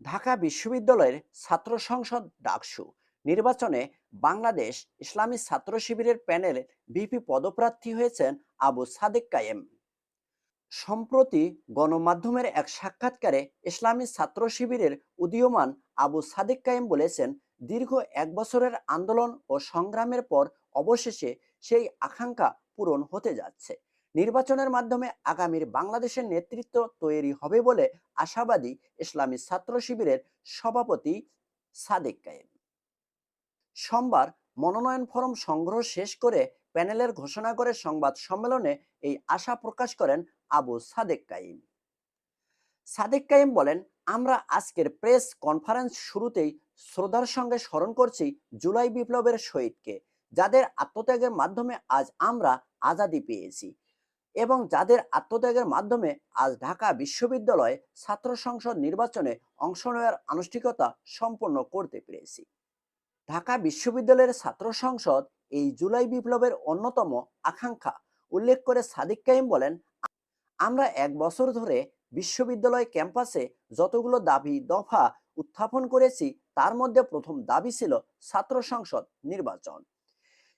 ঢাকা বিশ্ববিদ্যালয়ের ছাত্র সংসদ ডাকসু নির্বাচনে বাংলাদেশ ইসলামী ছাত্র শিবিরের প্যানেলে ভিপি পদপ্রার্থী হয়েছেন আবু সাদেক কায়েম। সম্প্রতি গণমাধ্যমের এক সাক্ষাৎকারে ইসলামী ছাত্র শিবিরের উদীয়মান আবু সাদেক কায়েম বলেছেন, দীর্ঘ 1 বছরের আন্দোলন ও সংগ্রামের পর অবশেষে সেই আকাঙ্ক্ষা পূরণ হতে যাচ্ছে। নির্বাচনের মাধ্যমে আগামীর বাংলাদেশের নেতৃত্ব তৈরি হবে বলে আশাবাদী ইসলামী ছাত্র শিবিরের সভাপতি সাদেক কায়েম। সোমবার মনোনয়ন ফরম সংগ্রহ শেষ করে প্যানেলের ঘোষণা করে সংবাদ সম্মেলনে এই আশা প্রকাশ করেন আবু সাদেক কাইম। সাদেক কাইম বলেন, আমরা আজকের প্রেস কনফারেন্স শুরুতেই শ্রদ্ধার সঙ্গে স্মরণ করছি জুলাই বিপ্লবের শহীদকে, যাদের আত্মত্যাগের মাধ্যমে আজ আমরা আজাদি পেয়েছি এবং যাদের আত্মত্যাগের মাধ্যমে আজ ঢাকা বিশ্ববিদ্যালয়ে ছাত্র সংসদ নির্বাচনে অংশ নেওয়ার আনুষ্ঠানিকতা সম্পন্ন করতে পেরেছি। ঢাকা বিশ্ববিদ্যালয়ের ছাত্র সংসদ এই জুলাই বিপ্লবের অন্যতম আকাঙ্ক্ষা উল্লেখ করে সাদিক কাইম বলেন, আমরা 1 বছর ধরে বিশ্ববিদ্যালয় ক্যাম্পাসে যতগুলো দাবি দফা উত্থাপন করেছি, তার মধ্যে প্রথম দাবি ছিল ছাত্র সংসদ নির্বাচন।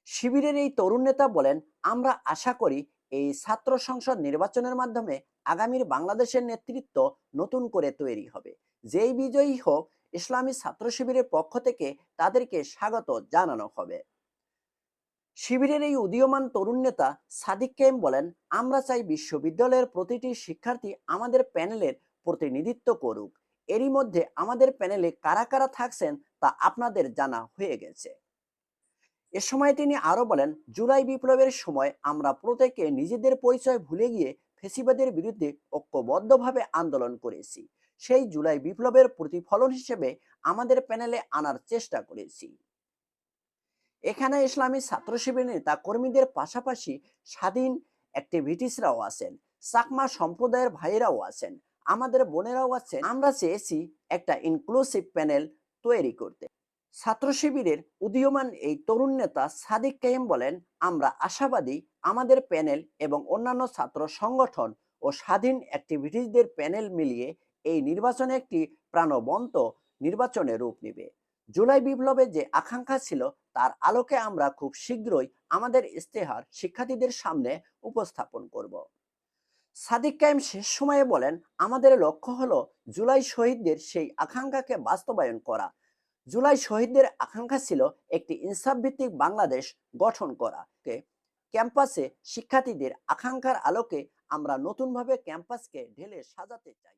শিবিরের এই তরুণ নেতা বলেন, আমরা আশা করি এই ছাত্র সংসদ নির্বাচনের মাধ্যমে আগামীর বাংলাদেশের নেতৃত্ব নতুন করে তৈরি হবে। যেই বিজয়ী হোক, ইসলামী ছাত্র শিবিরের পক্ষ থেকে তাদেরকে স্বাগত জানানো হবে। শিবিরের এই উদীয়মান তরুণ নেতা সাদিক কায়েম বলেন, আমরা চাই বিশ্ববিদ্যালয়ের প্রতিটি শিক্ষার্থী আমাদের প্যানেলের প্রতিনিধিত্ব করুক। এরই মধ্যে আমাদের প্যানেলে কারা কারা থাকছেন তা আপনাদের জানা হয়ে গেছে। এ সময় তিনি আরো বলেন, জুলাই বিপ্লবের সময় আমরা প্রত্যেকে নিজেদের পরিচয় ভুলে গিয়ে ফ্যাসিবাদের বিরুদ্ধে ঐক্যবদ্ধভাবে আন্দোলন করেছি। সেই জুলাই বিপ্লবের প্রতিফলন হিসেবে আমাদের প্যানেলে আনার চেষ্টা করেছি। এখানে ইসলামী ছাত্র শিবির নেতা কর্মীদের পাশাপাশি স্বাধীন অ্যাক্টিভিটিসরাও আছেন, চাকমা সম্প্রদায়ের ভাইয়েরাও আছেন, আমাদের বোনেরাও আছেন। আমরা চেয়েছি একটা ইনক্লুসিভ প্যানেল তৈরি করতে। ছাত্র শিবিরের উদীয়মান এই তরুণ নেতা সাদিক কাইম বলেন, আমরা আশাবাদী আমাদের প্যানেল এবং অন্যান্য ছাত্র সংগঠন ও স্বাধীন অ্যাক্টিভিটিসদের প্যানেল মিলিয়ে এই নির্বাচনে একটি প্রাণবন্ত নির্বাচনে রূপ নেবে। জুলাই বিপ্লবে যে আকাঙ্ক্ষা ছিল, তার আলোকে আমরা খুব শীঘ্রই আমাদের ইস্তেহার শিক্ষার্থীদের সামনে উপস্থাপন করব। সাদিক কায়েম শেষ সময়ে বলেন, আমাদের লক্ষ্য হলো জুলাই শহীদদের সেই আকাঙ্ক্ষাকে বাস্তবায়ন করা। জুলাই শহীদদের আকাঙ্ক্ষা ছিল একটি ইনসাফ ভিত্তিক বাংলাদেশ গঠন করা। ক্যাম্পাসে শিক্ষার্থীদের আকাঙ্ক্ষার আলোকে আমরা নতুনভাবে ক্যাম্পাসকে ঢেলে সাজাতে চাই।